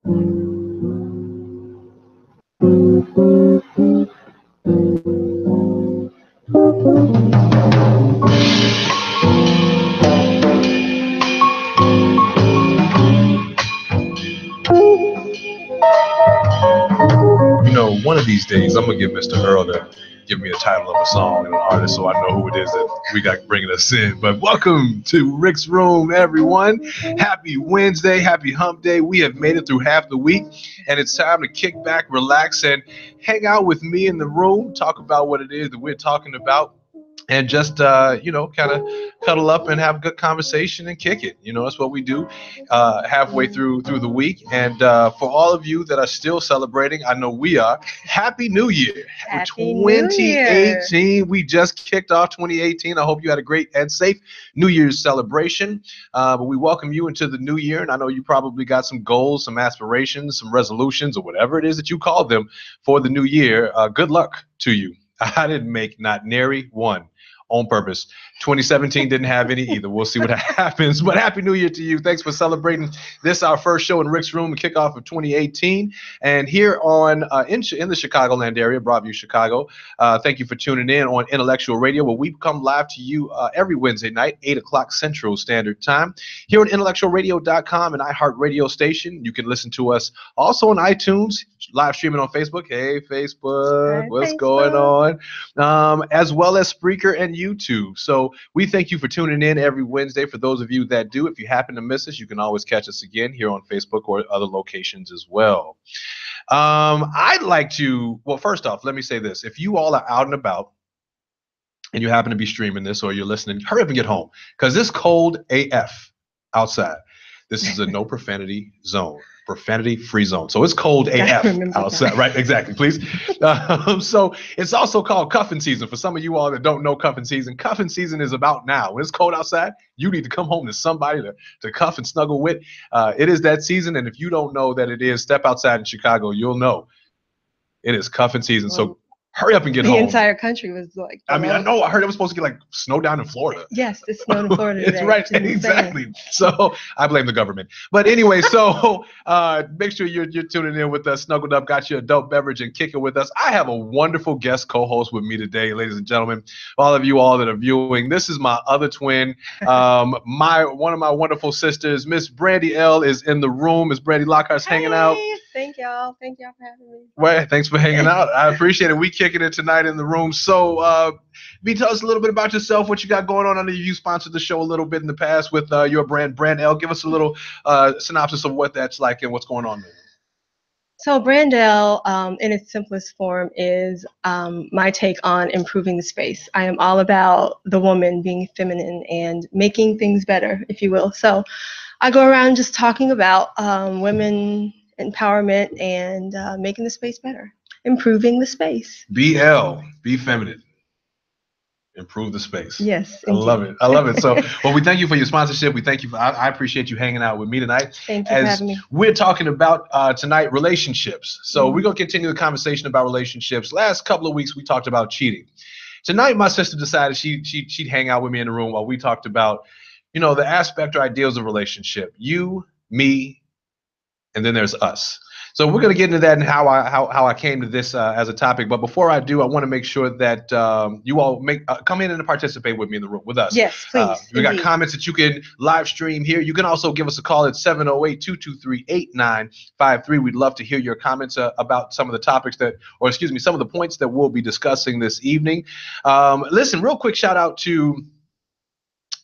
One of these days, I'm going to get Mr. Earl to give me a title of a song and an artist so I know who it is that we got bringing us in. But welcome to Rick's Room, everyone. Happy Wednesday, happy hump day. We have made it through half the week, and it's time to kick back, relax, and hang out with me in the room, talk about what it is that we're talking about, and just, kind of cuddle up and have a good conversation and kick it. That's what we do halfway through the week. And for all of you that are still celebrating, I know we are, Happy New Year. Happy 2018. New Year. We just kicked off 2018. I hope you had a great and safe New Year's celebration. But we welcome you into the new year. And I know you probably got some goals, some aspirations, some resolutions, or whatever it is that you call them for the new year. Good luck to you. I didn't make not nary one on purpose. 2017 didn't have any either. We'll see what happens. But Happy New Year to you. Thanks for celebrating this, our first show in Rick's Room, the kickoff of 2018. And here on in the Chicagoland area, Broadview, Chicago, thank you for tuning in on Intellectual Radio, where we come live to you every Wednesday night, 8 o'clock Central Standard Time. Here on IntellectualRadio.com and iHeartRadio station. You can listen to us also on iTunes, live streaming on Facebook. Hey, Facebook, Hi, what's Facebook. going on? As well as Spreaker and YouTube. So we thank you for tuning in every Wednesday. For those of you that do, if you happen to miss us, you can always catch us again here on Facebook or other locations as well. I'd like to, well, first off, let me say this. If you all are out and about and you happen to be streaming this or you're listening, hurry up and get home because it's cold AF outside. This is a no profanity zone. Profanity-free zone. So it's cold AF outside. That. Right, exactly, please. So it's also called cuffing season. For some of you all that don't know cuffing season is about now. When it's cold outside, you need to come home to somebody to cuff and snuggle with. It is that season, and if you don't know that it is, step outside in Chicago, you'll know. It is cuffing season. Well, so hurry up and get home. The entire country was like. I mean, I know. I heard it was supposed to get like snow down in Florida. Yes, it snowed in Florida today. It's right, exactly. So I blame the government. But anyway, so make sure you're tuning in with us, snuggled up, got your adult beverage, and kicking with us. I have a wonderful guest co-host with me today, ladies and gentlemen. All of you all that are viewing, this is my other twin, one of my wonderful sisters, Miss Brandy L, is in the room. Miss Brandy Lockhart's hanging out. Thank y'all. Thank y'all for having me. Well, thanks for hanging out. I appreciate it. We kicking it tonight in the room. So, tell us a little bit about yourself, what you got going on. I know you sponsored the show a little bit in the past with your brand L. Give us a little synopsis of what that's like and what's going on there. So Brand L, in its simplest form, is my take on improving the space. I am all about the woman being feminine and making things better, if you will. So I go around just talking about women empowerment and making the space better, improving the space. BL, be feminine. Improve the space. Yes. I love it. I love it. So, well, we thank you for your sponsorship. We thank you for, I appreciate you hanging out with me tonight. Thank you for having me. We're talking about tonight relationships. So we're going to continue the conversation about relationships. Last couple of weeks, we talked about cheating. Tonight, my sister decided she'd hang out with me in the room while we talked about, the aspect or ideals of relationship. You, me, and then there's us. So we're going to get into that and how I came to this as a topic. But before I do, I want to make sure that you all come in and participate with me in the room with us. Yes, please. We got comments that you can live stream here. You can also give us a call at 708-223-8953. We'd love to hear your comments about some of the topics some of the points that we'll be discussing this evening. Listen, real quick shout out to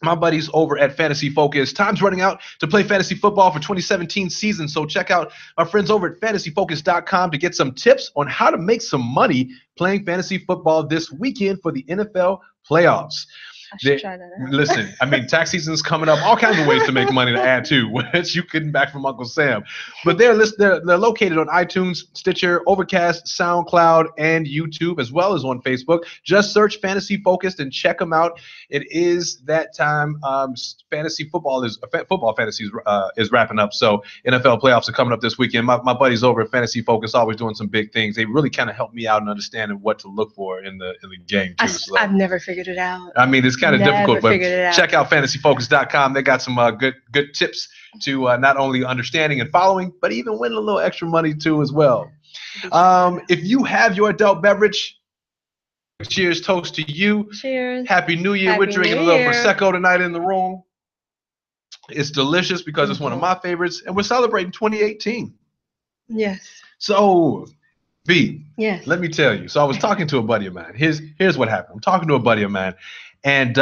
my buddies over at Fantasy Focus. Time's running out to play fantasy football for 2017 season, so check out our friends over at fantasyfocus.com to get some tips on how to make some money playing fantasy football this weekend for the NFL playoffs. I should try that out. Listen, I mean, tax season's coming up. All kinds of ways to make money to add to, which you couldn't back from Uncle Sam. But they're located on iTunes, Stitcher, Overcast, SoundCloud, and YouTube, as well as on Facebook. Just search Fantasy Focused and check them out. It is that time. Football fantasy is wrapping up. So NFL playoffs are coming up this weekend. My buddies over at Fantasy Focus always doing some big things. They really kind of help me out in understanding what to look for in the game too. I've never figured it out. I mean, it's kind of difficult, but figured it out. check out fantasyfocus.com. They got some good tips to not only understanding and following, but even winning a little extra money too as well. If you have your adult beverage, cheers, toast to you. Cheers. Happy New Year. We're drinking a little Prosecco tonight in the room. It's delicious because it's one of my favorites, and we're celebrating 2018. Yes. So, B, yes. Let me tell you. So I was talking to a buddy of mine. Here's what happened. I'm talking to a buddy of mine, and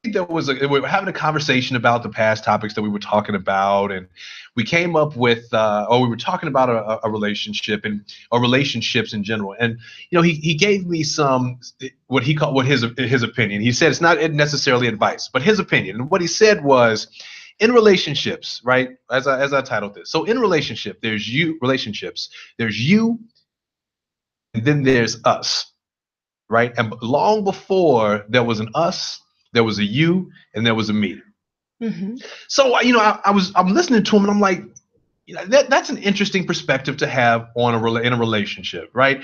we were having a conversation about the past topics that we were talking about, and we came up with, we were talking about a relationship or relationships in general. And he gave me some what his opinion. He said it's not necessarily advice, but his opinion. And what he said was, in relationships, right? As I titled this. So in relationships, there's you, and then there's us, right? And long before there was an us, there was a you, and there was a me. Mm-hmm. So I'm listening to him, and I'm like, that's an interesting perspective to have in a relationship, right?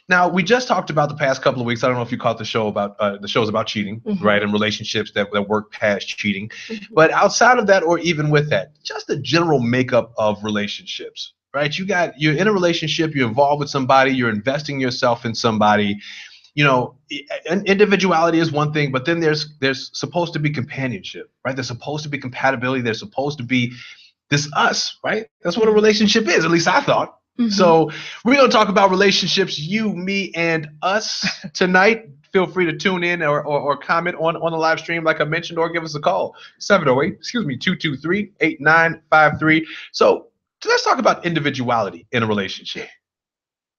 Now, we just talked about the past couple of weeks. I don't know if you caught the show about the shows about cheating, mm-hmm. right? And relationships that work past cheating. Mm-hmm. But outside of that, or even with that, just the general makeup of relationships, right? You're in a relationship, you're involved with somebody, you're investing yourself in somebody. Individuality is one thing, but then there's supposed to be companionship, right? There's supposed to be compatibility. There's supposed to be this us, right? That's what a relationship is. At least I thought. Mm-hmm. So we're going to talk about relationships, you, me, and us tonight. Feel free to tune in or comment on the live stream, like I mentioned, or give us a call, 223-8953. So let's talk about individuality in a relationship.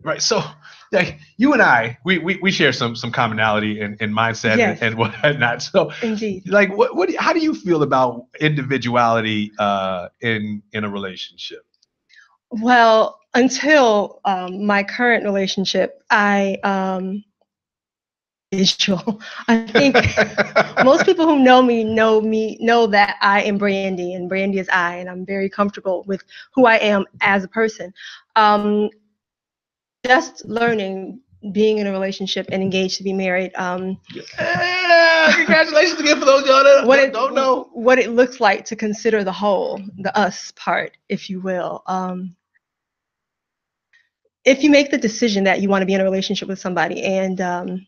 Right. So like you and I, we share some commonality in mindset, yes. and whatnot. So indeed, like how do you feel about individuality in a relationship? Well, until my current relationship, I think most people who know me know that I am Brandy, and Brandy is I, and I'm very comfortable with who I am as a person. Just learning, being in a relationship and engaged to be married. Congratulations again for those y'all that don't know what it looks like to consider the whole, the us part, if you will. If you make the decision that you want to be in a relationship with somebody and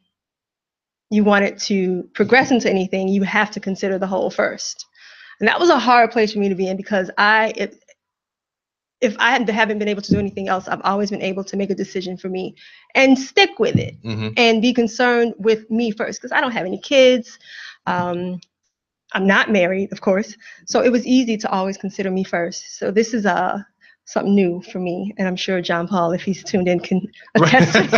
you want it to progress into anything, you have to consider the whole first. And that was a hard place for me to be in, because if I haven't been able to do anything else, I've always been able to make a decision for me and stick with it, mm-hmm. and be concerned with me first, because I don't have any kids. I'm not married, of course. So it was easy to always consider me first. So this is something new for me. And I'm sure John Paul, if he's tuned in, can attest to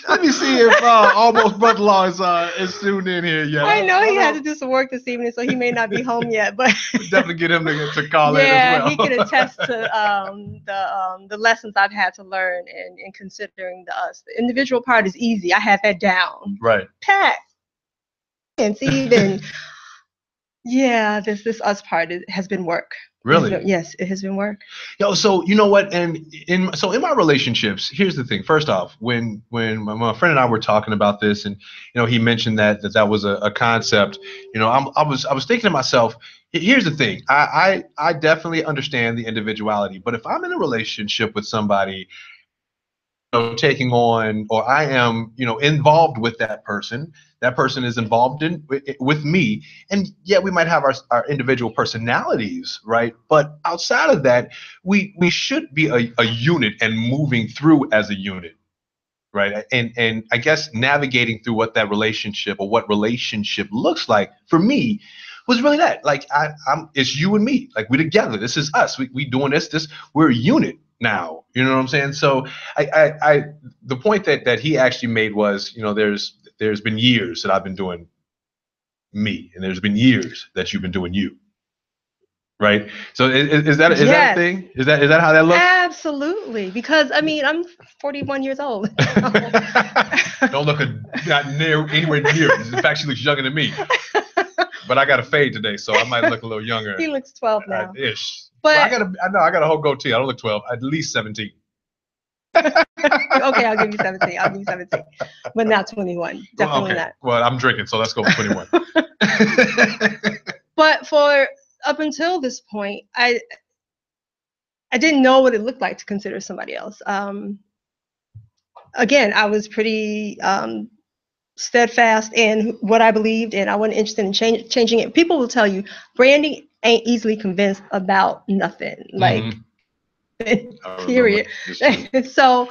Let me see if Almost Brother-in-Law is tuned in here yet. I know he had to do some work this evening, so he may not be home yet. But definitely get him to call in as well. Yeah, he can attest to the lessons I've had to learn in considering the us. The individual part is easy. I have that down. Right. Pat. And see, even this us part has been work. Really? Yes, it has been work. So you know what, and in my relationships, here's the thing. First off, when my friend and I were talking about this, and he mentioned that was a concept, I was thinking to myself, here's the thing. I definitely understand the individuality, but if I'm in a relationship with somebody, taking on, or I am, involved with that person is involved with me, and we might have our individual personalities, right? But outside of that, we should be a unit and moving through as a unit, right? And I guess navigating through what that relationship or what relationship looks like for me was really that. Like it's you and me. Like we're together. This is us. We doing this. We're a unit now. You know what I'm saying? So the point that he actually made was, there's been years that I've been doing me, and there's been years that you've been doing you. Right? So is that a thing? Is that how that looks? Absolutely. Because I'm 41 years old. Don't look anywhere near. In fact, she looks younger than me. But I got a fade today, so I might look a little younger. He looks 12 now. Ish. But well, I got a whole goatee. I don't look 12. At least 17. Okay, I'll give you 17. I'll give you 17, but not 21. Definitely not. Well, I'm drinking, so let's go with 21. But for up until this point, I didn't know what it looked like to consider somebody else. Again, I was pretty steadfast in what I believed, and I wasn't interested in changing it. People will tell you, Brandy ain't easily convinced about nothing. Like, period. So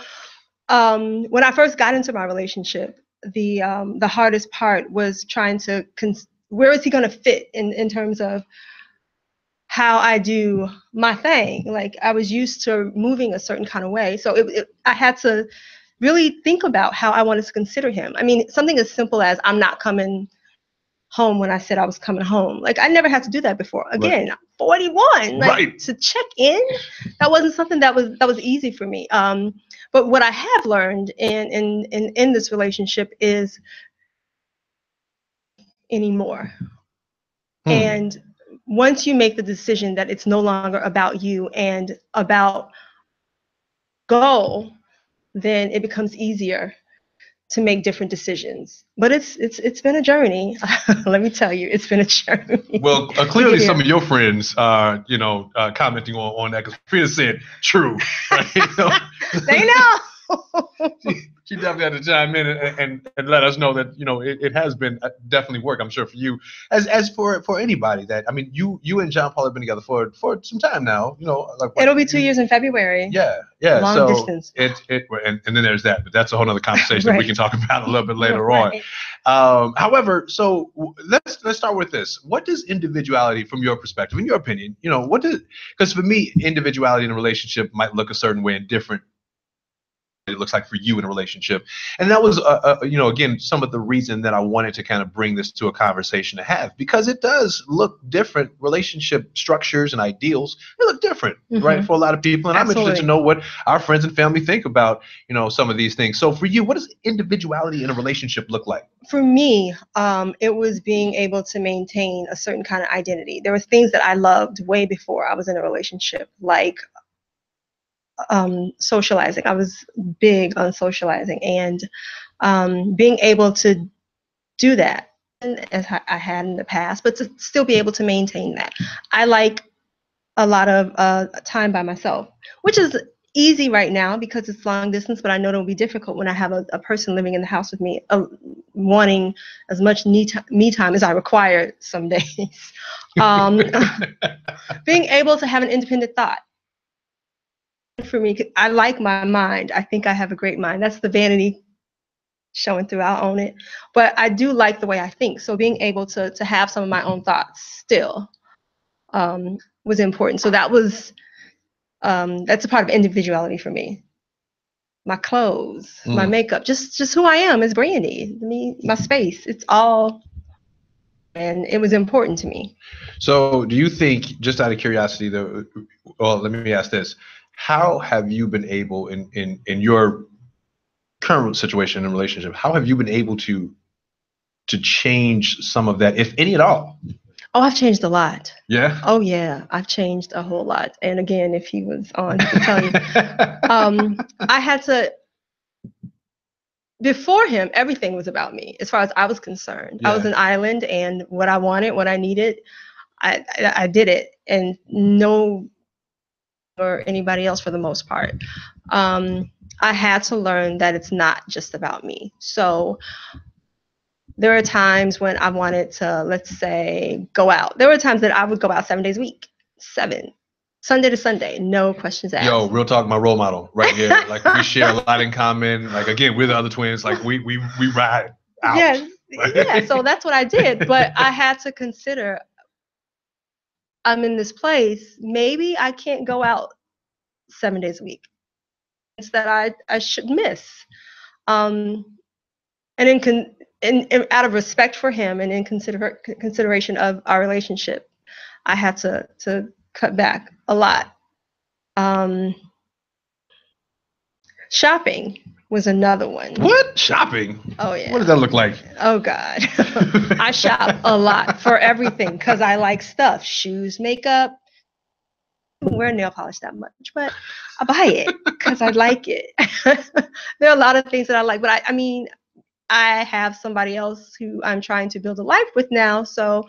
when I first got into my relationship, the hardest part was trying to where is he going to fit in terms of how I do my thing. Like, I was used to moving a certain kind of way, so I had to really think about how I wanted to consider him. I mean, something as simple as I'm not coming home when I said I was coming home. Like, I never had to do that before. Again, right. 41, like, to check in, that wasn't something that was easy for me. But what I have learned in this relationship is anymore. And once you make the decision that it's no longer about you and about goal, then it becomes easier to make different decisions. But it's been a journey. Let me tell you, it's been a journey. Well, clearly some of your friends are, commenting on that, because Frida said true. Right? They know. She definitely had to chime in and let us know that, it has been definitely work, I'm sure, for you. As for anybody that, I mean, you and John Paul have been together for some time now, like it'll be 2 years in February. Yeah. Long distance. And then there's that, but that's a whole other conversation that we can talk about a little bit later on. However, so let's start with this. What does individuality, from your perspective, in your opinion, because for me, individuality in a relationship might look a certain way and different it looks like for you in a relationship. And that was, again, some of the reason that I wanted to kind of bring this to a conversation to have, because it does look different. Relationship structures and ideals, they look different, right, for a lot of people. And Absolutely. I'm interested to know what our friends and family think about, some of these things. So for you, what does individuality in a relationship look like? For me, it was being able to maintain a certain kind of identity. There were things that I loved way before I was in a relationship, like socializing. I was big on socializing, and being able to do that as I had in the past, but to still be able to maintain that. I like a lot of time by myself, which is easy right now because it's long distance, but I know it'll be difficult when I have a person living in the house with me, wanting as much me time as I require some days. Being able to have an independent thought. For me, I like my mind. I think I have a great mind. That's the vanity showing through. I'll own it. But I do like the way I think. So being able to have some of my own thoughts still was important. So that was that's a part of individuality for me. My clothes, my makeup, just who I am as Brandy. My space. It's all, and it was important to me. So do you think, just out of curiosity, though, well, let me ask this. How have you been able, in your current situation and relationship, how have you been able to change some of that, if any at all? Oh, I've changed a lot. Yeah? Oh, yeah. I've changed a whole lot. And again, if he was on, he could tell you. I had to, before him, everything was about me as far as I was concerned. Yeah. I was an island, and what I wanted, what I needed, I did it. And no, or anybody else for the most part. I had to learn that it's not just about me. So there are times when I wanted to, let's say, go out. There were times that I would go out 7 days a week, 7, Sunday to Sunday, no questions asked. Yo, real talk, my role model right here. Like, we share a lot in common. Like, again, we're the other twins. Like, we ride out. Yes, yeah. So that's what I did. But I had to consider, I'm in this place. Maybe I can't go out 7 days a week. It's that I should miss. And out of respect for him and in consideration of our relationship, I had to cut back a lot. Shopping was another one. What? Shopping? Oh, yeah. What does that look like? Oh, God. I shop a lot for everything because I like stuff. Shoes, makeup, don't wear nail polish that much, but I buy it because I like it. There are a lot of things that I like, but I mean, I have somebody else who I'm trying to build a life with now, so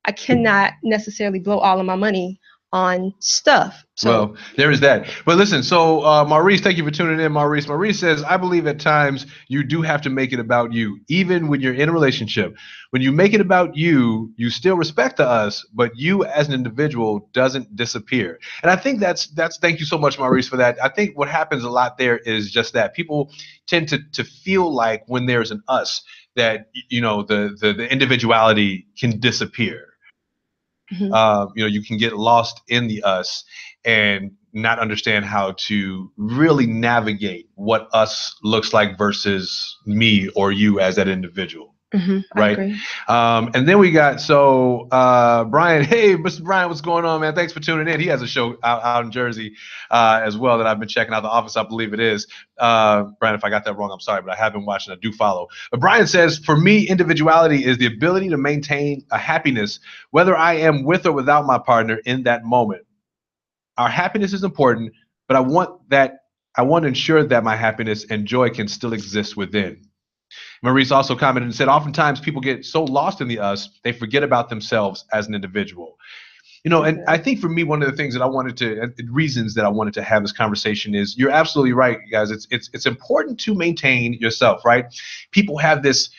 I cannot necessarily blow all of my money on stuff. So, well, there is that. But listen, so Maurice, thank you for tuning in, Maurice. Maurice says, I believe at times you do have to make it about you, even when you're in a relationship. When you make it about you, you still respect us, but you as an individual doesn't disappear. And I think that's thank you so much, Maurice, for that. I think what happens a lot there is just that people tend to feel like when there's an us that, you know, the individuality can disappear. You know, you can get lost in the us and not understand how to really navigate what us looks like versus me or you as that individual. Right. And then we got Brian. Hey, Mr. Brian, what's going on, man? Thanks for tuning in. He has a show out in Jersey as well that I've been checking out. The Office, I believe it is. Brian, if I got that wrong, I'm sorry, but I have been watching. I do follow. But Brian says, for me, individuality is the ability to maintain a happiness, whether I am with or without my partner in that moment. Our happiness is important, but I want to ensure that my happiness and joy can still exist within. Maurice also commented and said, oftentimes people get so lost in the us, they forget about themselves as an individual. You know, and I think for me, one of the things that reasons that I wanted to have this conversation is, you're absolutely right, guys. It's important to maintain yourself, right? People have this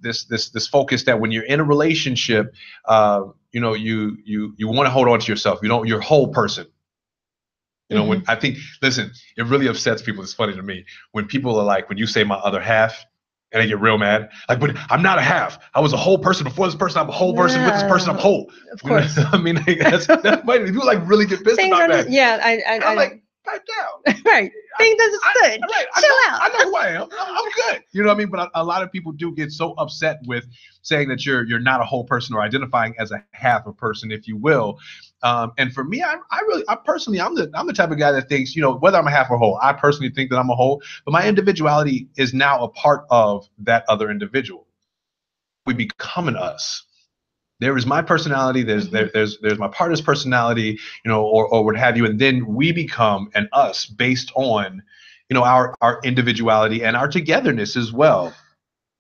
this focus that when you're in a relationship, you know, you want to hold on to yourself. You don't, your whole person. You know, when I think, listen, it really upsets people. It's funny to me when people are like, when you say my other half, and they get real mad. Like, but I'm not a half. I was a whole person before this person. I'm a whole person with this person. I'm whole. Of course. I mean, like, that's people like really get pissed about that. Yeah, I'm like, pipe down. Right. Things understood. Right. Chill out. I know who I am. I'm good. You know what I mean? But a lot of people do get so upset with saying that you're not a whole person, or identifying as a half a person, if you will. And for me, I personally, I'm the type of guy that thinks, you know, whether I'm a half or whole, I personally think that I'm a whole, but my individuality is now a part of that other individual. We become an us. There is my personality. There's my partner's personality, you know, or what have you, and then we become an us based on, you know, our individuality and our togetherness as well.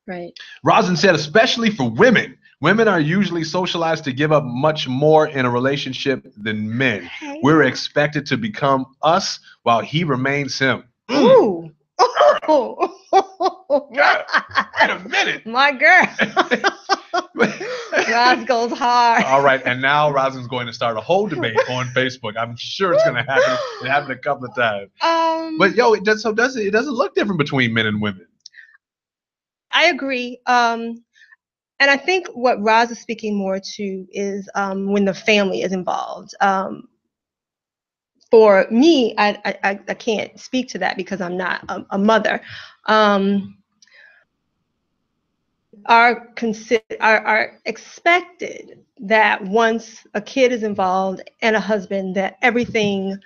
Right. Rosin said, especially for women. Women are usually socialized to give up much more in a relationship than men. Okay. We're expected to become us while he remains him. Ooh. God, wait a minute. My girl. Roz goes hard. All right, and now Rosin's going to start a whole debate on Facebook. I'm sure it's going to happen. It happened a couple of times. But yo, it doesn't look different between men and women. I agree. And I think what Roz is speaking more to is when the family is involved. For me, I can't speak to that because I'm not a mother. Are expected that once a kid is involved and a husband, that everything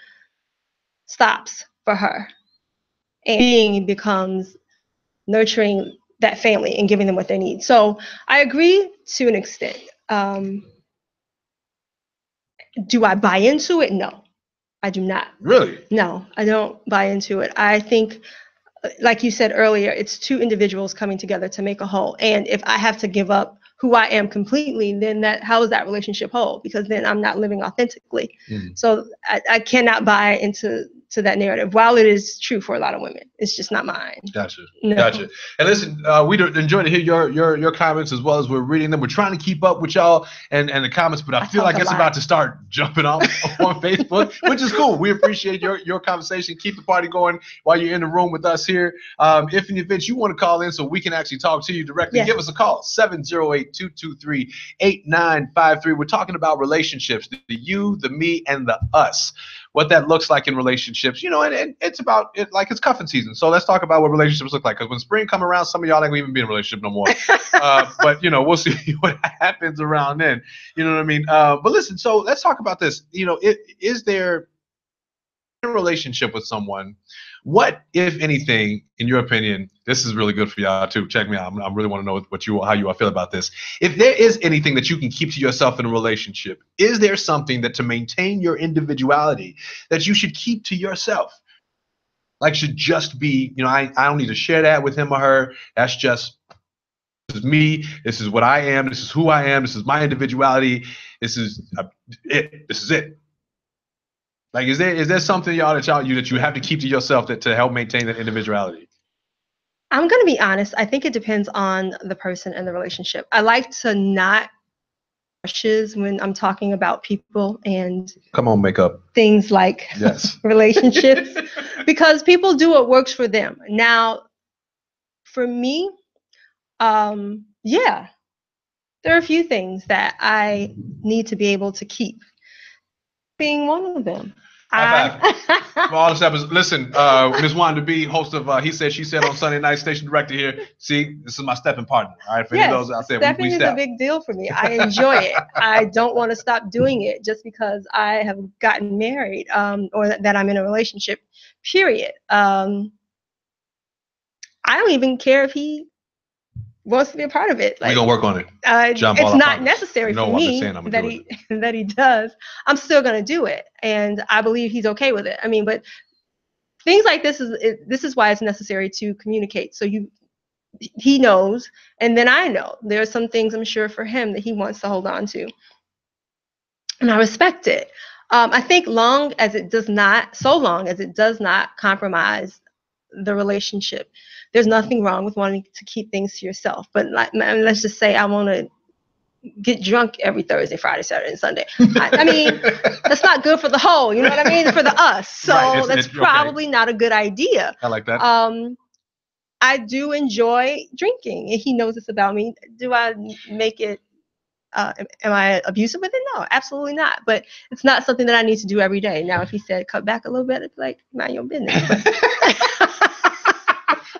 stops for her, and being becomes nurturing that family and giving them what they need. So I agree to an extent. Do I buy into it? No, I do not. Really? No, I don't buy into it. I think, like you said earlier, it's two individuals coming together to make a whole. And if I have to give up who I am completely, then how is that relationship whole? Because then I'm not living authentically. So I cannot buy into that narrative. While it is true for a lot of women, it's just not mine. Gotcha. No. Gotcha. And listen, we enjoy to hear your comments as well as we're reading them. We're trying to keep up with y'all and the comments, but I feel like it's about to start jumping off on Facebook, which is cool. We appreciate your conversation. Keep the party going while you're in the room with us here. If in the event you want to call in so we can actually talk to you directly, give us a call, 708-223-8953. We're talking about relationships, the you, the me, and the us. What that looks like in relationships, you know, and it's about it, like it's cuffing season. So let's talk about what relationships look like. Because when spring come around, some of y'all ain't gonna even be in a relationship no more. But you know, we'll see what happens around then. You know what I mean? But listen, so let's talk about this. You know, is there a relationship with someone, what, if anything, in your opinion, this is really good for y'all too. Check me out. I really want to know how you all feel about this. If there is anything that you can keep to yourself in a relationship, is there something that to maintain your individuality that you should keep to yourself? Like should just be, I don't need to share that with him or her. That's just, this is me. This is what I am. This is who I am. This is my individuality. This is it. This is it. Like, is there something that you have to keep to yourself to help maintain that individuality? I'm going to be honest. I think it depends on the person and the relationship. I like to not brushes when I'm talking about people and come on, makeup things like yes. relationships, because people do what works for them. Now, for me, yeah, there are a few things that I need to be able to keep. Being one of them. For all the steppers, listen, Ms. Wanda B, host of He Said, She Said on Sunday night, station director here. See, this is my stepping partner. All right, for yes, those out there, stepping we is step. a big deal for me. I enjoy it. I don't want to stop doing it just because I have gotten married or that I'm in a relationship, period. I don't even care if he wants to be a part of it. Like, we're gonna work on it. It's not necessary for me that he does. I'm still gonna do it, and I believe he's okay with it. I mean, but things like this is why it's necessary to communicate. So he knows, and then I know there are some things I'm sure for him that he wants to hold on to, and I respect it. I think so long as it does not compromise the relationship, there's nothing wrong with wanting to keep things to yourself. But let's just say I want to get drunk every Thursday, Friday, Saturday, and Sunday. I mean, that's not good for the whole, you know what I mean? For the us. So right, that's probably not a good idea. I like that. I do enjoy drinking, and he knows this about me. Do I make it? Am I abusive with it? No, absolutely not. But it's not something that I need to do every day. Now, if he said cut back a little bit, it's like, mind your business.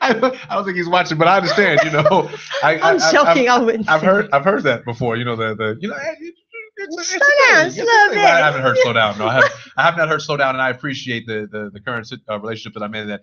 I don't think he's watching, but I understand. I'm joking. I wouldn't. I've heard that before. Slow down. I haven't heard slow down. No, I have not heard slow down, and I appreciate the current relationship that I'm in. That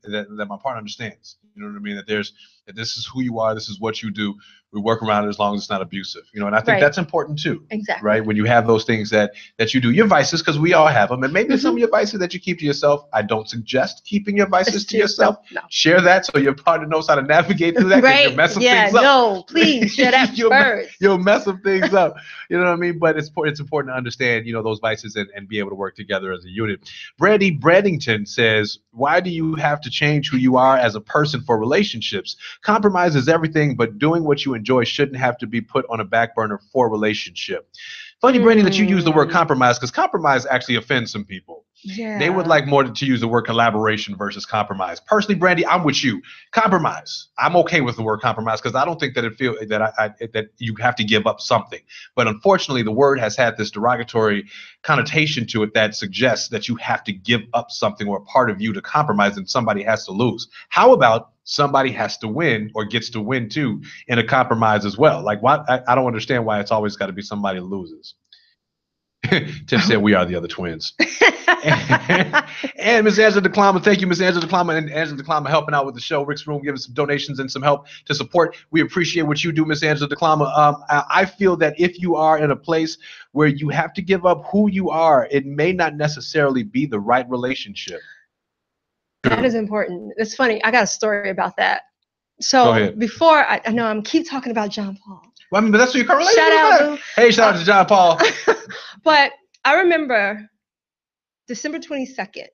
that my partner understands. You know what I mean? That this is who you are. This is what you do. We work around it as long as it's not abusive. And I think that's important too. Exactly. Right? When you have those things that you do, your vices, because we all have them, and maybe some of your vices that you keep to yourself. I don't suggest keeping your vices to yourself. No. Share that so your partner knows how to navigate through that. Right. You're messing things up. No, please share that first. You'll mess some things up. You know what I mean? But it's important to understand, those vices and be able to work together as a unit. Brandy Brandington says, why do you have to change who you are as a person for relationships? Compromise is everything, but doing what you enjoy shouldn't have to be put on a back burner for a relationship. Funny, Brandy, that you use the word compromise, because compromise actually offends some people. Yeah. They would like more to use the word collaboration versus compromise. Personally, Brandy, I'm with you. Compromise. I'm okay with the word compromise because I don't think that that you have to give up something. But unfortunately, the word has had this derogatory connotation to it that suggests that you have to give up something or a part of you to compromise and somebody has to lose. How about somebody has to win or gets to win too in a compromise as well? Like, why? I don't understand why it's always got to be somebody who loses. Tim said we are the other twins. And Ms. Angela DeClama, thank you, Ms. Angela DeClama, and Angela DeClama helping out with the show. Rick's Room giving some donations and some help to support. We appreciate what you do, Ms. Angela DeClama. I feel that if you are in a place where you have to give up who you are, it may not necessarily be the right relationship. That is important. It's funny. I got a story about that. So before I know I'm keep talking about John Paul. Well, I mean, but that's what you can't relate Shout out, boo. Hey, shout out to John Paul. But I remember December 22nd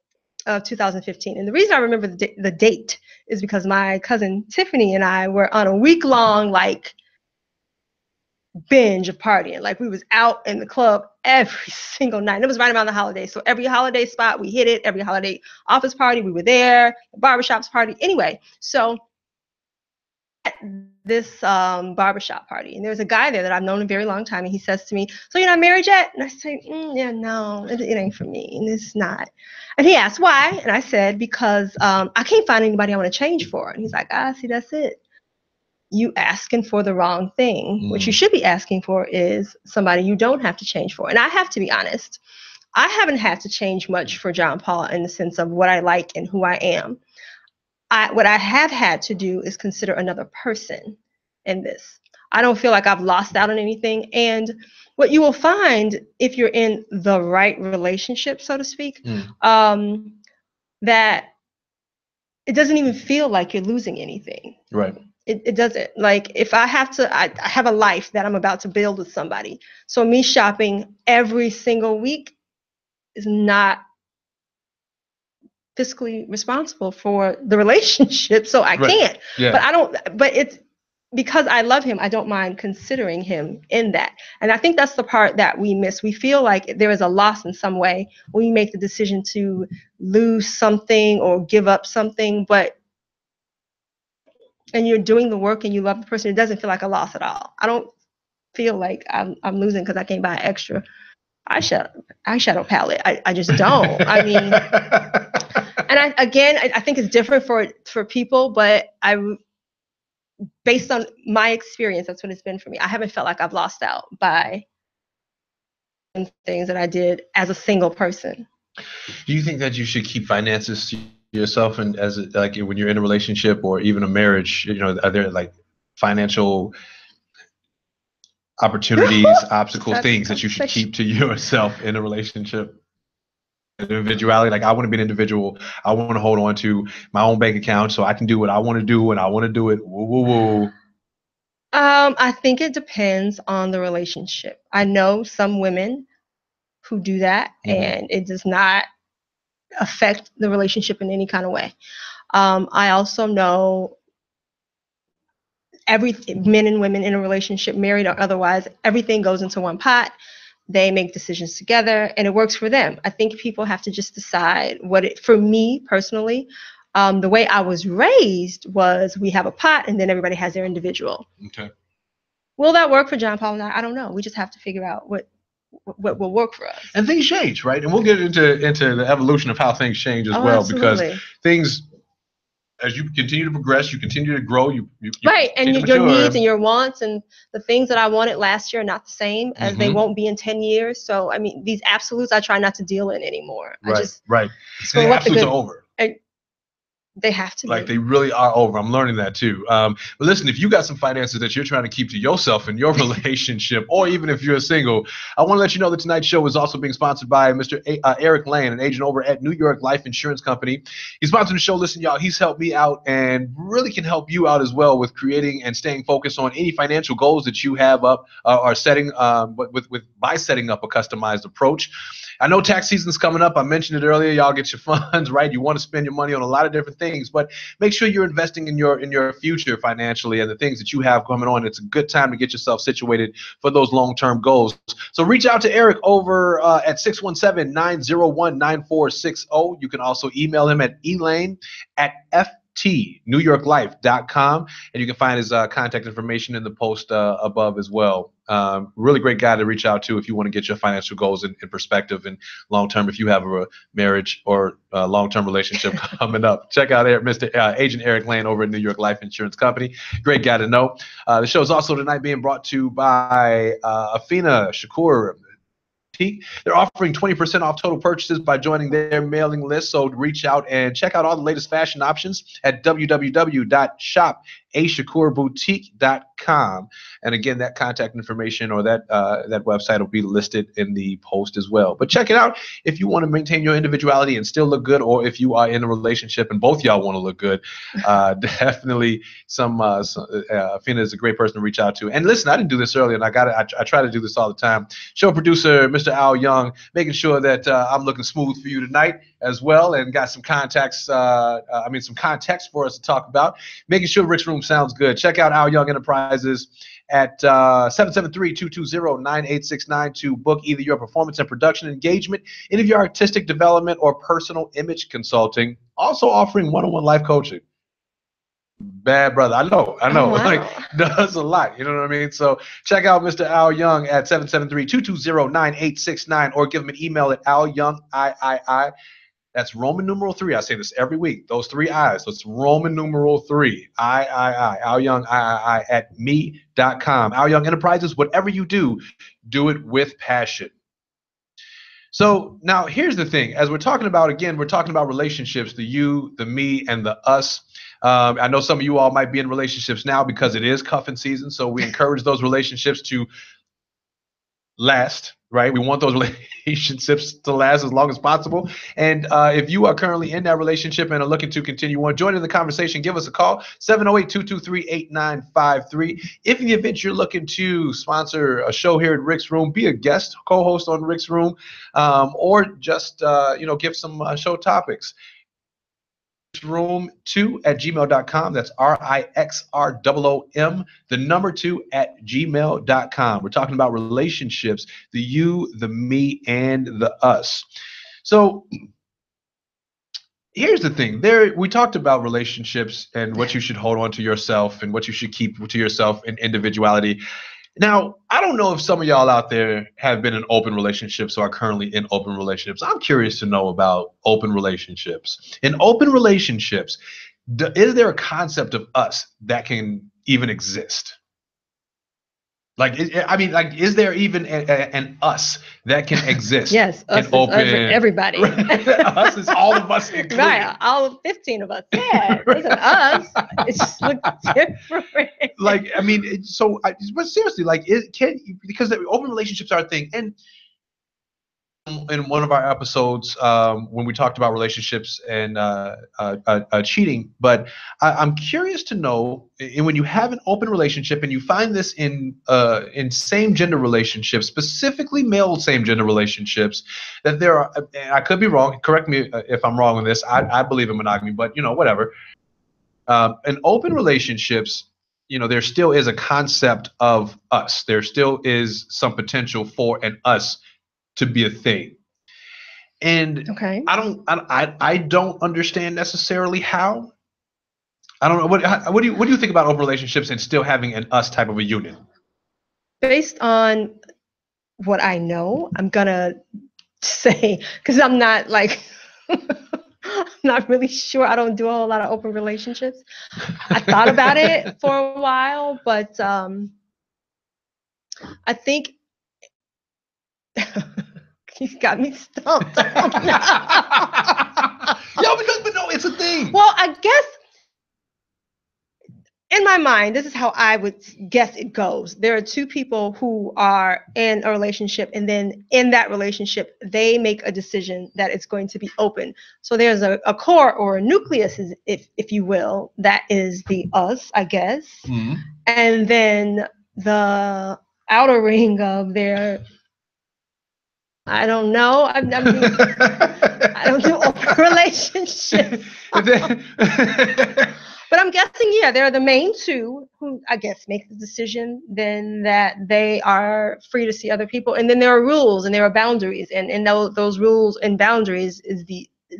of 2015. And the reason I remember the date is because my cousin Tiffany and I were on a week-long binge of partying. Like, we was out in the club every single night. It was right around the holidays. So every holiday spot, we hit it. Every holiday office party, we were there. The barbershops party. Anyway, so at this barbershop party, and there was a guy there that I've known a very long time, and he says to me, so you're not married yet? And I say, yeah, no, it ain't for me, and it's not. And he asked why, and I said, because I can't find anybody I want to change for. And he's like, see, that's it. You asking for the wrong thing. What you should be asking for is somebody you don't have to change for. And I have to be honest, I haven't had to change much for John Paul in the sense of what I like and who I am. What I have had to do is consider another person in this. I don't feel like I've lost out on anything. And what you will find if you're in the right relationship, so to speak, that it doesn't even feel like you're losing anything. Right. It doesn't. Like if I have to, I have a life that I'm about to build with somebody. So me shopping every single week is not fiscally responsible for the relationship. So I can't. Yeah. But I don't, but it's because I love him, I don't mind considering him in that. And I think that's the part that we miss. We feel like there is a loss in some way when we make the decision to lose something or give up something, and you're doing the work and you love the person, it doesn't feel like a loss at all. I don't feel like I'm losing because I can't buy extra eyeshadow palette. I just don't. I mean, and I think it's different for people, but based on my experience, that's what it's been for me. I haven't felt like I've lost out by things that I did as a single person. Do you think that you should keep finances to yourself, and as like when you're in a relationship or even a marriage, are there like financial opportunities, obstacles, things that you should keep to yourself in a relationship? Individuality, like I want to be an individual. I want to hold on to my own bank account so I can do what I want to do when I want to do it. Woo, woo, woo. I think it depends on the relationship. I know some women who do that, and it does not affect the relationship in any kind of way. I also know men and women in a relationship, married or otherwise, everything goes into one pot. They make decisions together and it works for them. I think people have to just decide for me personally, the way I was raised was we have a pot and then everybody has their individual. Okay. Will that work for John Paul and I? I don't know. We just have to figure out what will work for us. And things change, right? And we'll get into the evolution of how things change as well, absolutely. Because things, as you continue to progress, you continue to grow, you right, and your needs and your wants and the things that I wanted last year are not the same as they won't be in 10 years. So I mean, these absolutes I try not to deal in anymore. Right. The absolutes are over. They have to like be. They really are over. I'm learning that too. But listen, if you got some finances that you're trying to keep to yourself in your relationship, or even if you're single, I want to let you know that tonight's show is also being sponsored by Mr. Eric Lane, an agent over at New York Life Insurance Company. He's sponsoring the show. Listen, y'all, he's helped me out and really can help you out as well with creating and staying focused on any financial goals that you have up or setting by setting up a customized approach. I know tax season's coming up. I mentioned it earlier. Y'all get your funds, right? You want to spend your money on a lot of different things, but make sure you're investing in your future financially and the things that you have coming on. It's a good time to get yourself situated for those long-term goals. So reach out to Eric over at 617-901-9460. You can also email him at elaine@ftnewyorklife.com, and you can find his contact information in the post above as well. Really great guy to reach out to if you want to get your financial goals in perspective and long term. If you have a marriage or a long-term relationship coming up, check out Mr. Agent Eric Lane over at New York Life Insurance Company. Great guy to know. The show is also tonight being brought to you by Afina Shakur. They're offering 20% off total purchases by joining their mailing list. So reach out and check out all the latest fashion options at www.shopashakurboutique.com. And again, that contact information or that website will be listed in the post as well. But check it out if you want to maintain your individuality and still look good, or if you are in a relationship and both y'all want to look good. Definitely Afina is a great person to reach out to. And listen, I didn't do this earlier, and I try to do this all the time. Show producer Mr. Al Young, making sure that I'm looking smooth for you tonight as well, and got some context for us to talk about. Making sure Rick's Room sounds good. Check out Al Young Enterprises at 773-220-9869 to book either your performance and production engagement, any of your artistic development, or personal image consulting. Also offering one-on-one life coaching. Bad brother. I know. Oh, wow. Like, does a lot. You know what I mean? So check out Mr. Al Young at 773-220-9869, or give him an email at alyoungii. That's Roman numeral 3. I say this every week. Those 3 I's. So it's Roman numeral 3. alyoungii at me.com. Al Young Enterprises, whatever you do, do it with passion. So now here's the thing. As we're talking about, again, we're talking about relationships, the you, the me, and the us. I know some of you all might be in relationships now because it is cuffing season. So we encourage those relationships to last, right? We want those relationships to last as long as possible. And if you are currently in that relationship and are looking to continue on, join in the conversation, give us a call, 708-223-8953. If in the event you're looking to sponsor a show here at Rick's Room, be a guest co-host on Rick's Room, or just, give some show topics. Room2@gmail.com. That's RIXROOM, the number 2@gmail.com. We're talking about relationships, the you, the me, and the us. So here's the thing. We talked about relationships and what you should hold on to yourself and what you should keep to yourself in individuality. Now, I don't know if some of y'all out there have been in open relationships or are currently in open relationships. I'm curious to know about open relationships. In open relationships, is there a concept of us that can even exist? Is there even an us that can exist? Yes, us in is open, everybody. Us is all of us included. Right, all 15 of us. Yeah, it isn't us. It just looks different. But seriously, because the open relationships are a thing. And in one of our episodes, when we talked about relationships and cheating, but I'm curious to know, and when you have an open relationship, and you find this in same gender relationships, specifically male same gender relationships, that there are, and I could be wrong, correct me if I'm wrong on this. I believe in monogamy, but whatever. In open relationships, there still is a concept of us. There still is some potential for an us to be a thing. And okay. I don't understand necessarily how. I don't know. What do you think about open relationships and still having an us type of a unit? Based on what I know, I'm gonna say, because I'm not like I'm not really sure. I don't do a whole lot of open relationships. I thought about it for a while, but I think he's got me stumped. But no, it's a thing. Well, I guess in my mind, this is how I would guess it goes. There are two people who are in a relationship, and then in that relationship, they make a decision that it's going to be open. So there's a core or a nucleus, if you will, that is the us, I guess. Mm-hmm. And then the outer ring of their, I don't know. I don't do open relationships. But I'm guessing, yeah, they're the main two who, I guess, make the decision, then that they are free to see other people. And then there are rules and there are boundaries. And those rules and boundaries is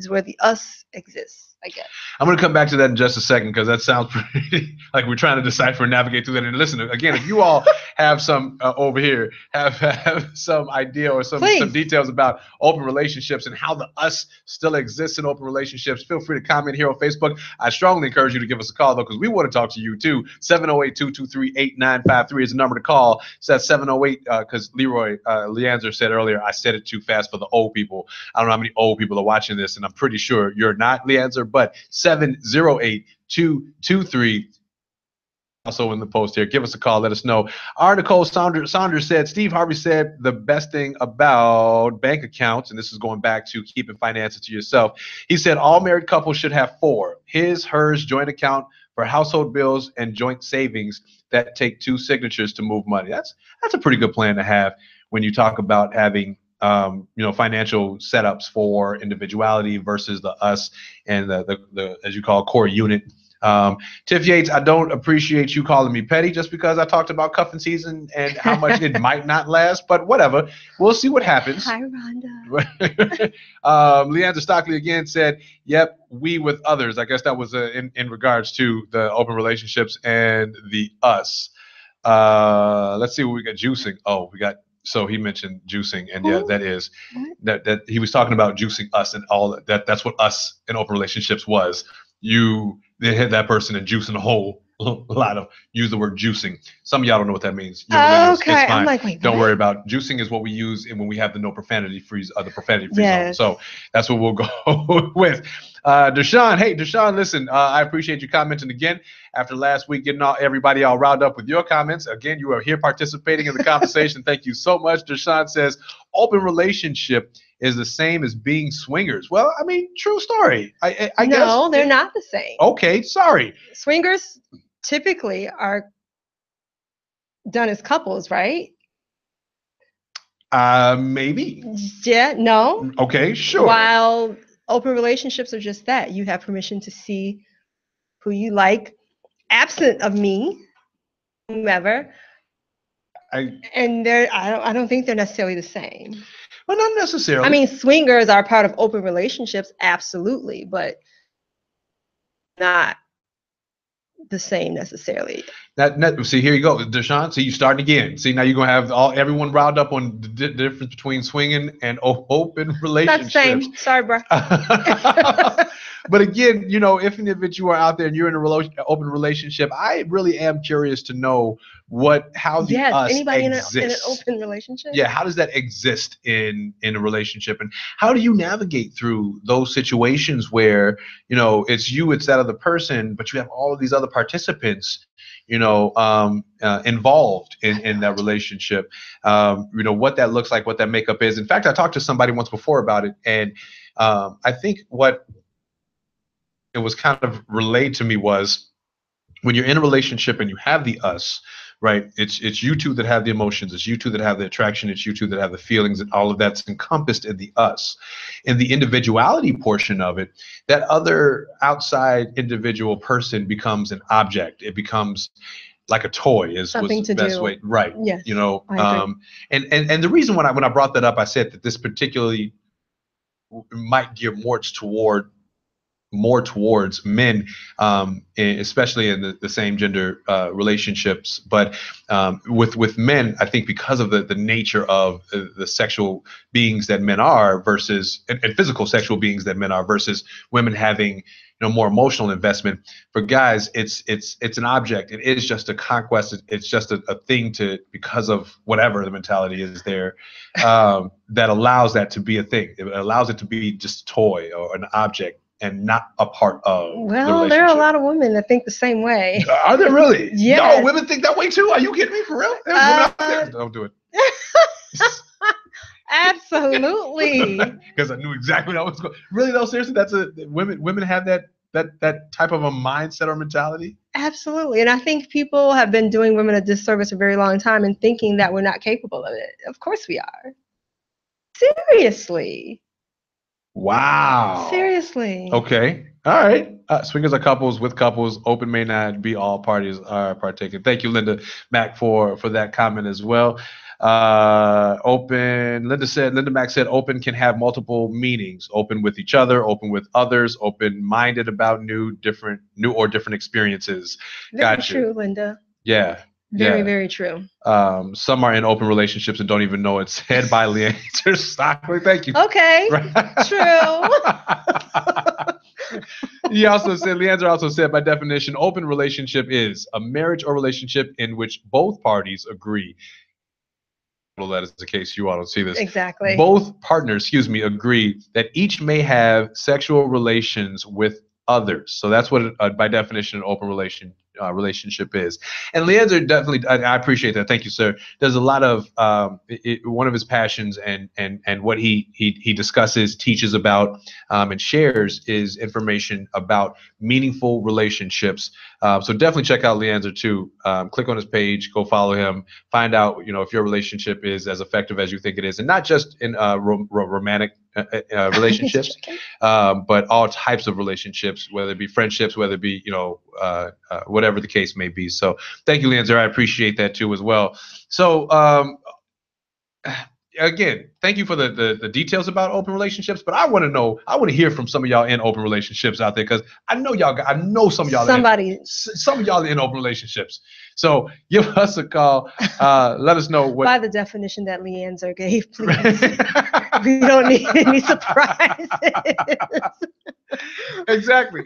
where the us exists, I guess. I'm going to come back to that in just a second, because that sounds pretty like we're trying to decipher and navigate through that. And listen, again, if you all have some over here, have some idea or some details about open relationships and how the us still exists in open relationships, feel free to comment here on Facebook. I strongly encourage you to give us a call, though, because we want to talk to you, too. 708-223-8953 is the number to call. It's that 708, because Leander said earlier, I said it too fast for the old people. I don't know how many old people are watching this, and I'm pretty sure you're not, Leander, but 708-223. Also in the post here, give us a call, let us know. R. Nicole Saunders said, Steve Harvey said the best thing about bank accounts, and this is going back to keeping finances to yourself. He said all married couples should have 4: his, hers, joint account for household bills, and joint savings that take 2 signatures to move money. That's a pretty good plan to have when you talk about having financial setups for individuality versus the us and the as you call, core unit. Tiff Yates, I don't appreciate you calling me petty just because I talked about cuffing season and how much it might not last, but whatever. We'll see what happens. Hi, Rhonda. Leander Stockley again said, yep, we with others. I guess that was in regards to the open relationships and the us. Let's see what we got. Juicing. Oh, so he mentioned juicing, and yeah, that is that he was talking about juicing us and all that. That's what us in open relationships was. They had that person and juicing the whole lot of use the word juicing. Some of y'all don't know what that means. Okay, it's fine. I'm like, wait, don't what? worry about it. Juicing is what we use when we have the no profanity free, the profanity free Yes. zone. So that's what we'll go with. Deshaun, hey Deshaun, listen, I appreciate you commenting again after last week, getting everybody all riled up with your comments. Again, you are here participating in the conversation. Thank you so much. Deshaun says open relationship is the same as being swingers. Well, I mean, true story. I guess. No, they're not the same. Okay, sorry. Swingers typically are done as couples, right? Maybe. Yeah, no. Okay, sure. While open relationships are just that. You have permission to see who you like, absent of me, whomever. I don't think they're necessarily the same. Well, not necessarily. I mean, swingers are part of open relationships, absolutely, but not the same necessarily. See, here you go, Deshaun. See, you starting again. See, now you're gonna have everyone riled up on the difference between swinging and open relationships. Not the same. Sorry, bro. But again, you know, if an individual are out there and you're in a open relationship, I really am curious to know how the us anybody exists. in an open relationship. Yeah, how does that exist in a relationship, and how do you navigate through those situations where, you know, it's that other person, but you have all of these other participants, you know, involved in that relationship. You know, what that looks like, what that makeup is. In fact, I talked to somebody once before about it, and I think what it was kind of relayed to me was, when you're in a relationship and you have the us, right? It's you two that have the emotions. It's you two that have the attraction. It's you two that have the feelings, and all of that's encompassed in the us. In the individuality portion of it, that other outside individual person becomes an object. It becomes like a toy. Something was the to best do. way, right? Yes, you know, I agree. And the reason when I brought that up, I said that this particularly might gear more towards men, especially in the same gender relationships. But with men, I think because of the nature of the sexual beings that men are versus and physical sexual beings that men are versus women having, you know, more emotional investment. For guys, it's an object. It is just a conquest. It's just a thing because of whatever the mentality is there, that allows that to be a thing. It allows it to be just a toy or an object, and not a part of the relationship. There are a lot of women that think the same way. Are there really? Yes. No, women think that way too? Are you kidding me? For real? There's women out there. Don't do it. Absolutely. Because I knew exactly what I was going. Really though, seriously, women have that type of a mindset or mentality? Absolutely. And I think people have been doing women a disservice a very long time and thinking that we're not capable of it. Of course we are. Seriously. Wow. Seriously. Okay. All right. Swingers are couples with couples. Open may not be all parties are partaking. Thank you, Linda Mack, for that comment as well. Linda Mack said open can have multiple meanings: open with each other, open with others, open-minded about new or different experiences. Very true, Linda. Yeah. Very, very true. Some are in open relationships and don't even know it. Said by Leander Stockley. Thank you. Okay. True. Leander also said, by definition, open relationship is a marriage or relationship in which both parties agree. Well, that is the case. You all don't see this. Exactly. Both partners, agree that each may have sexual relations with others. So that's what, by definition, an open relationship is. And Leander definitely, I appreciate that. Thank you, sir. There's a lot of one of his passions and what he discusses, teaches about, and shares is information about meaningful relationships. So definitely check out Leander too. Click on his page, go follow him, find out, you know, if your relationship is as effective as you think it is, and not just in romantic relationships, but all types of relationships, whether it be friendships, whether it be, you know, whatever the case may be. So thank you, Leander. I appreciate that too as well. So again, thank you for the details about open relationships, but I want to hear from some of y'all in open relationships out there, because I know some of y'all some of y'all are in open relationships. So give us a call. Let us know what, by the definition that Leander gave, please. We don't need any surprises. Exactly.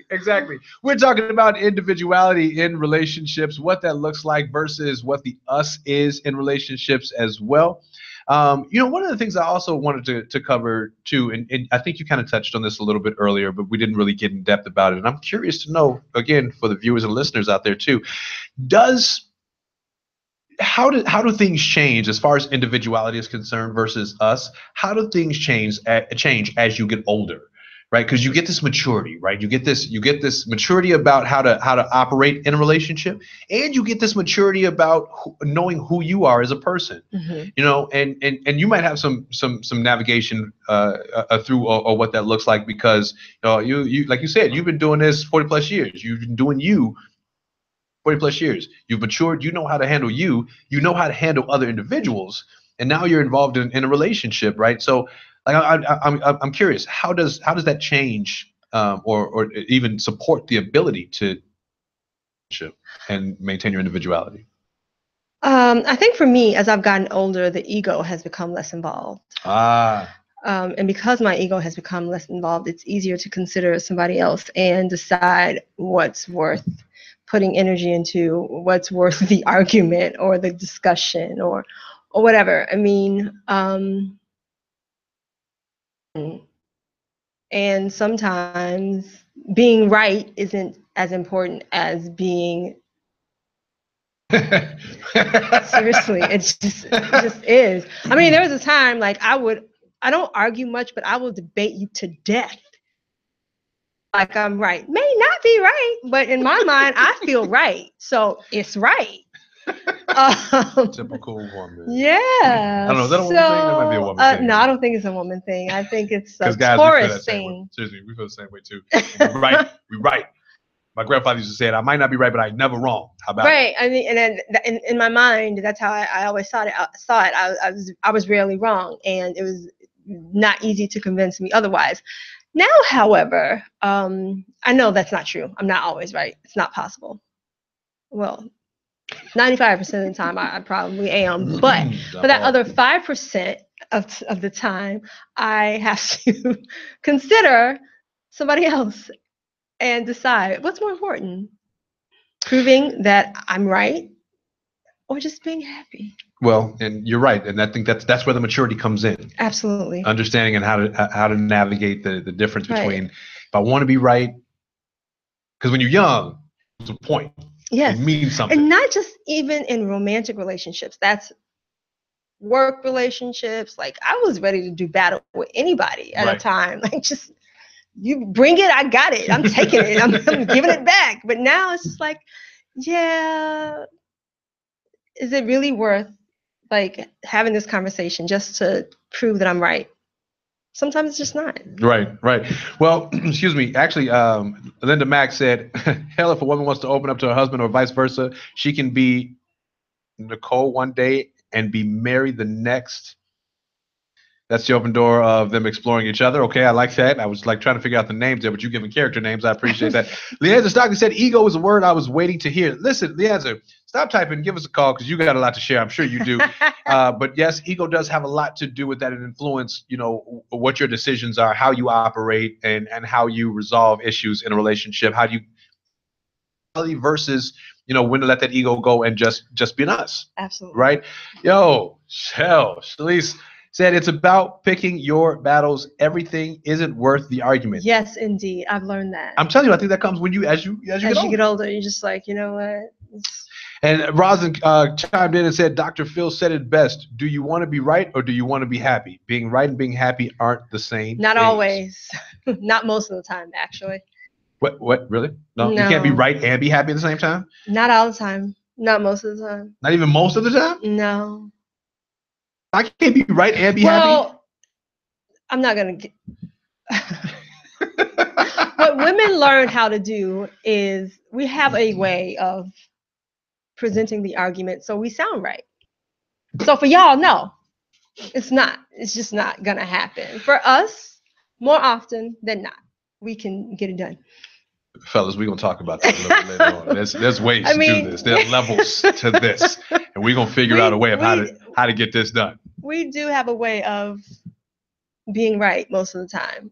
We're talking about individuality in relationships, what that looks like versus what the us is in relationships as well. One of the things I also wanted to cover too, and I think you kind of touched on this a little bit earlier, but we didn't really get in depth about it. And I'm curious to know, again, for the viewers and listeners out there too, how do things change as far as individuality is concerned versus us? How do things change as you get older, right? Because you get this maturity, right? You get this maturity about how to operate in a relationship, and you get this maturity about knowing who you are as a person. And you might have some navigation through or what that looks like, because you like you said, you've been doing this 40 plus years. You've been doing you 40 plus years. You've matured. You know how to handle you. You know how to handle other individuals. And now you're involved in a relationship, right? So, like, I'm curious, how does that change or even support the ability to and maintain your individuality? I think for me, as I've gotten older, the ego has become less involved. And because my ego has become less involved, it's easier to consider somebody else and decide what's worth putting energy into, what's worth the argument or the discussion or whatever. I mean, and sometimes being right isn't as important as being seriously. It just is. I mean, there was a time like I don't argue much, but I will debate you to death. Like I'm right. May not be right, but in my mind, I feel right. So it's right. Typical woman. Yeah. I don't know. Is that a woman thing? That might be a woman thing. No, I don't think it's a woman thing. I think it's a guys, Taurus thing. Seriously, we feel the same way too. We're right. My grandfather used to say it. I might not be right, but I'm never wrong. How about it? I mean, and then in my mind, that's how I always saw it. I was rarely wrong, and it was not easy to convince me otherwise. Now, however, I know that's not true. I'm not always right. It's not possible. Well, 95% of the time I probably am, but for that other 5% of the time, I have to consider somebody else and decide what's more important, proving that I'm right or just being happy. Well, and you're right, and I think that's where the maturity comes in. Absolutely. Understanding and how to navigate the difference between if I want to be right, because when you're young, it's a point. Yes. It means something. And not just even in romantic relationships. That's work relationships. Like I was ready to do battle with anybody at a time. Like just you bring it, I got it. I'm taking it. I'm giving it back. But now it's just like, yeah, is it really worth like having this conversation just to prove that I'm right? Sometimes it's just not. Right. Well, excuse me. Actually, Linda Mack said, hell, if a woman wants to open up to her husband or vice versa, she can be Nicole one day and be married the next. That's the open door of them exploring each other. Okay, I like that. I was like trying to figure out the names there, but you giving character names. I appreciate that. Leanza Stockton said, ego is a word I was waiting to hear. Listen, Leanza, stop typing. Give us a call because you got a lot to share. I'm sure you do. But yes, ego does have a lot to do with that and influence, what your decisions are, how you operate, and how you resolve issues in a relationship. How do you versus, when to let that ego go and just be us. Absolutely. Right? Yo, Shalise said it's about picking your battles. Everything isn't worth the argument. Yes, indeed. I've learned that. I'm telling you, I think that comes when as you get older, you're just like, you know what? And Rosin chimed in and said, Dr. Phil said it best. Do you want to be right or do you want to be happy? Being right and being happy aren't the same. Not always. Not most of the time, actually. What? Really? No, you can't be right and be happy at the same time? Not all the time. Not most of the time. Not even most of the time? No. I can't be right and be happy? Well, I'm not going to What women learn how to do is we have a way of presenting the argument so we sound right. So for y'all, no, it's not. It's just not going to happen. For us, more often than not, we can get it done. Fellas, we're going to talk about that a little bit later on. There's ways to do this. There are levels to this. And we're going to figure out a way of how to get this done. We do have a way of being right most of the time.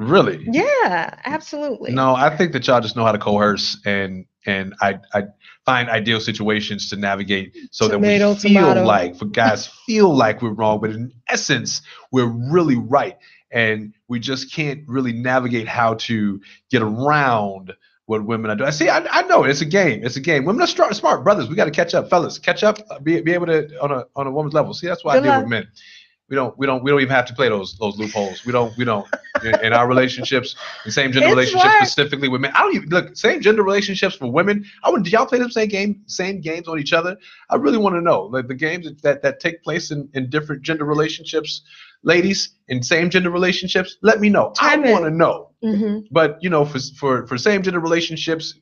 Really? Yeah, absolutely. No, I think that y'all just know how to coerce and I find ideal situations to navigate so that we Tomato, feel tomato. like, for guys, feel like we're wrong, but in essence, we're really right. And we just can't really navigate how to get around what women are doing. I see. I know it's a game. It's a game. Women are smart brothers. We got to catch up, fellas. Catch up. Be able to on a woman's level. See, that's why I Good deal with luck. men. We don't even have to play those loopholes. We don't in our relationships, in same gender It's relationships work. specifically with men. I don't even look same gender relationships for women. I wouldn't. Do y'all play the same games on each other? I really want to know, like, the games that take place in different gender relationships, ladies, in same gender relationships. Let me know. I Chime want to in. know. Hmm. But for same gender relationships,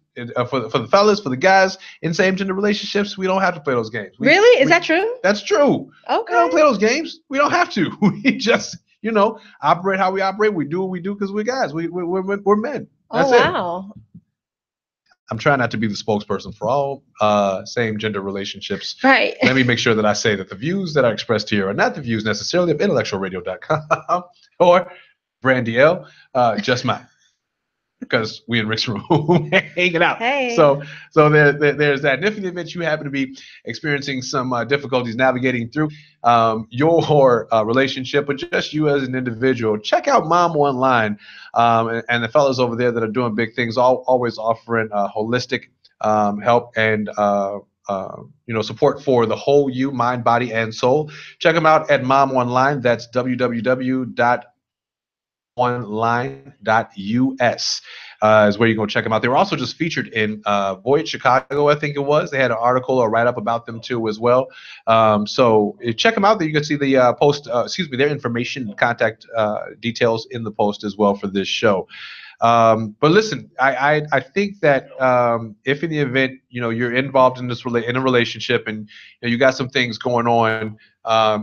for the fellas, for the guys in same gender relationships, we don't have to play those games. Really? Is that true? That's true. We don't Okay. play those games. We don't have to. We just, operate how we operate. We do what we do because we're guys. We're men. Oh, That's it. wow. I'm trying not to be the spokesperson for all same gender relationships. Right. Let me make sure that I say that the views that are expressed here are not the views necessarily of IntellectualRadio.com or Brandy L. Just mine. Because we in Rick's room hanging out. Hey. So there's that. And if in the event you happen to be experiencing some difficulties navigating through your relationship, but just you as an individual, check out Mom Online and the fellows over there that are doing big things, always offering holistic help and support for the whole you, mind, body, and soul. Check them out at Mom Online. That's www.online.us. Is where you can go check them out. They were also just featured in Voyage Chicago, I think it was. They had an article or write-up about them too as well. So check them out. There you can see the their information and contact details in the post as well for this show. But listen, I think that if in the event you're involved in in a relationship and you got some things going on,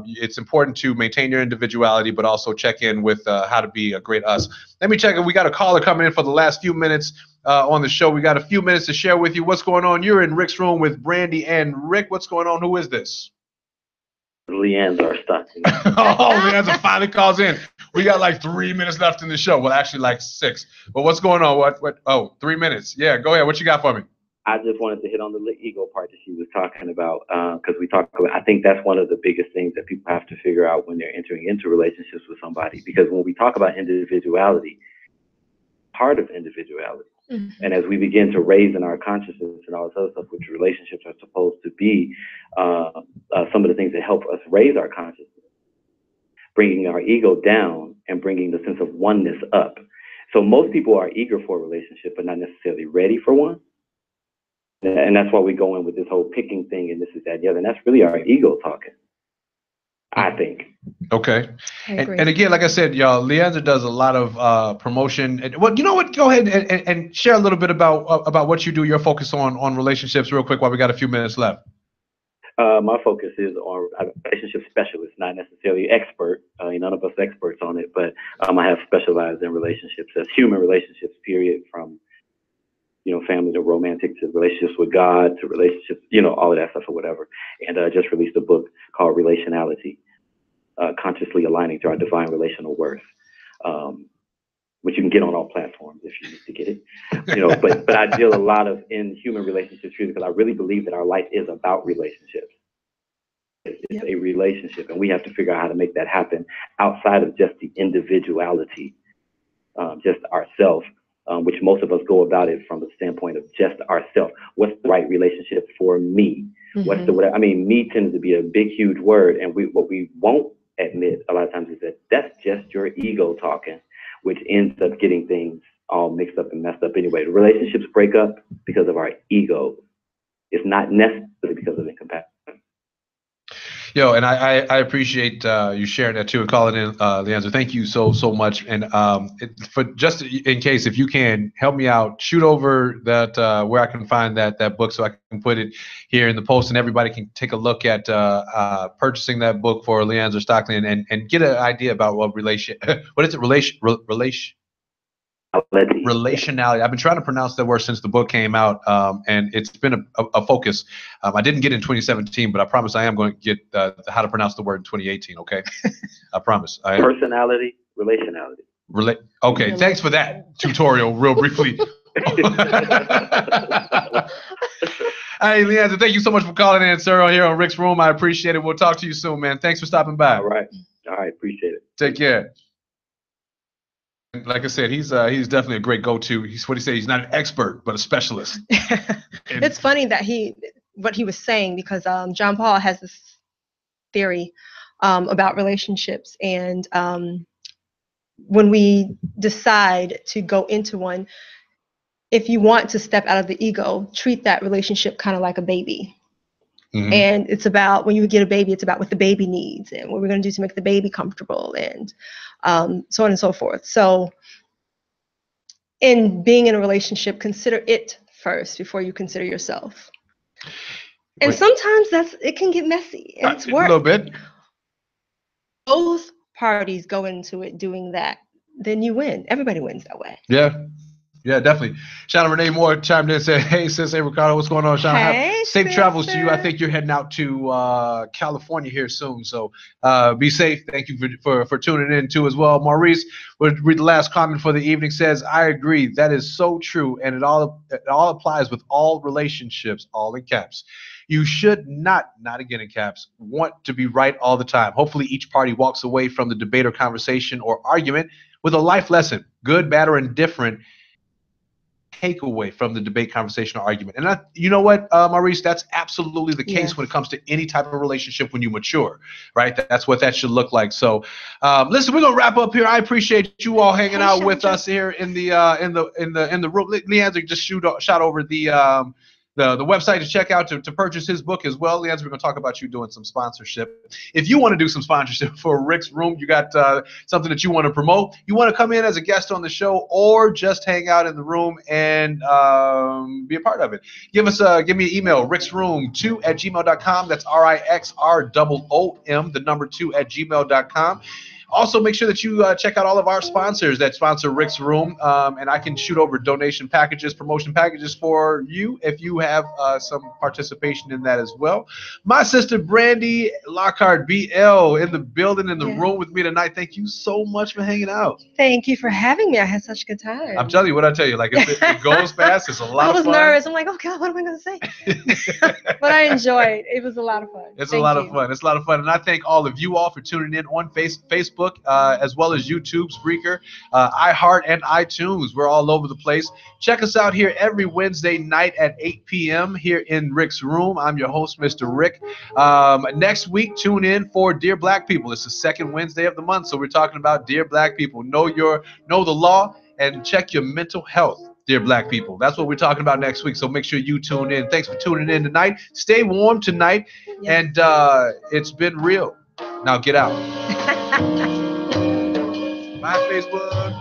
it's important to maintain your individuality, but also check in with how to be a great us. Let me check it. We got a caller coming in for the last few minutes on the show. We got a few minutes to share with you what's going on. You're in Rick's room with Brandy and Rick. What's going on? Who is this? Leanne's Stockton. Oh, Leanne's finally calls in. We got like 3 minutes left in the show. Well, actually like 6. But what's going on? What? Oh, 3 minutes. Yeah, go ahead. What you got for me? I just wanted to hit on the ego part that she was talking about because we talked about. I think that's one of the biggest things that people have to figure out when they're entering into relationships with somebody. Because when we talk about individuality, part of individuality, and as we begin to raise in our consciousness and all this other stuff, which relationships are supposed to be, some of the things that help us raise our consciousness, bringing our ego down and bringing the sense of oneness up. So most people are eager for a relationship, but not necessarily ready for one. And that's why we go in with this whole picking thing and this is that and the other. And that's really our ego talking, I think. Okay. And again, like I said, y'all, Leandra does a lot of promotion. And, well, you know what? Go ahead and share a little bit about what you do, your focus on relationships real quick while we got a few minutes left. My focus is on relationship specialist, not necessarily expert. None of us experts on it, but I have specialized in relationships as human relationships, period, from family to romantic to relationships with God to relationships, all of that stuff or whatever. And I just released a book called Relationality, Consciously Aligning to Our Divine Relational Worth, which you can get on all platforms if you need to get it. But I deal a lot in human relationships because I really believe that our life is about relationships. It's a relationship, and we have to figure out how to make that happen outside of just the individuality, just ourself. Which most of us go about it from the standpoint of just ourselves. What's the right relationship for me? Me tends to be a big, huge word. And what we won't admit a lot of times is that that's just your ego talking, which ends up getting things all mixed up and messed up anyway. The relationships break up because of our ego. It's not necessarily because of incompatibility. Yo, and I appreciate you sharing that too and calling in, Leandra. Thank you so much. And for just in case, if you can help me out, shoot over that where I can find that book so I can put it here in the post and everybody can take a look at purchasing that book for Leandra Stockton and get an idea about what relationality. I've been trying to pronounce that word since the book came out, and it's been a focus. I didn't get it in 2017, but I promise I am going to get how to pronounce the word in 2018. Okay, I promise. Personality, relationality. Okay, thanks for that tutorial real briefly. Hey, Leandro, thank you so much for calling in, sir, here on Rick's Room. I appreciate it. We'll talk to you soon, man. Thanks for stopping by. All right, appreciate it. Take care. Like I said, he's definitely a great go-to. He's what he said. He's not an expert, but a specialist. It's funny that what he was saying, because John Paul has this theory about relationships, and when we decide to go into one, if you want to step out of the ego, treat that relationship kind of like a baby. Mm-hmm. And it's about, when you get a baby, it's about what the baby needs and what we're going to do to make the baby comfortable, and so on and so forth. So in being in a relationship, consider it first before you consider yourself. And sometimes it can get messy, and it's work. A little bit. Both parties go into it doing that, then you win. Everybody wins that way. Yeah, definitely. Shauna Renee Moore chimed in and said, "Hey, sis, hey, Ricardo, what's going on, Shauna? Hey, safe travels to you. I think you're heading out to California here soon, so be safe. Thank you for tuning in too as well." Maurice, we'll read the last comment for the evening. Says, "I agree. That is so true, and it all applies with all relationships, all in caps. You should not again in caps, want to be right all the time. Hopefully, each party walks away from the debate or conversation or argument with a life lesson, good, bad, or indifferent." Takeaway from the debate, conversation, or argument. And you know what, Maurice, that's absolutely the case when it comes to any type of relationship when you mature, right? That's what that should look like. So listen, we're gonna wrap up here. I appreciate you all hanging out with us here in the room. Leandro just shot over the website to check out to purchase his book as well. Leandro, we're going to talk about you doing some sponsorship. If you want to do some sponsorship for Rick's Room, you got something that you want to promote, you want to come in as a guest on the show, or just hang out in the room and be a part of it, give me an email, ricksroom2@gmail.com. That's RIXROOM, the number 2@gmail.com. Also, make sure that you check out all of our sponsors that sponsor Rick's Room, and I can shoot over donation packages, promotion packages for you if you have some participation in that as well. My sister Brandy Lockhart, BL, in the building, in the room with me tonight. Thank you so much for hanging out. Thank you for having me. I had such a good time. I'm telling you what I tell you. Like, it goes fast. It's a lot of fun. I was nervous. I'm like, oh God, what am I going to say? But I enjoyed. It was a lot of fun. It's a lot of fun. It's a lot of fun. And I thank all of you all for tuning in on Facebook, as well as YouTube, Spreaker, iHeart, and iTunes. We're all over the place. Check us out here every Wednesday night at 8 p.m. here in Rick's Room. I'm your host, Mr. Rick. Next week, tune in for Dear Black People. It's the second Wednesday of the month, so we're talking about Dear Black People. Know the law and check your mental health. Dear Black people, that's what we're talking about next week. So make sure you tune in. Thanks for tuning in tonight. Stay warm tonight, and it's been real. Now get out. Bye, Facebook.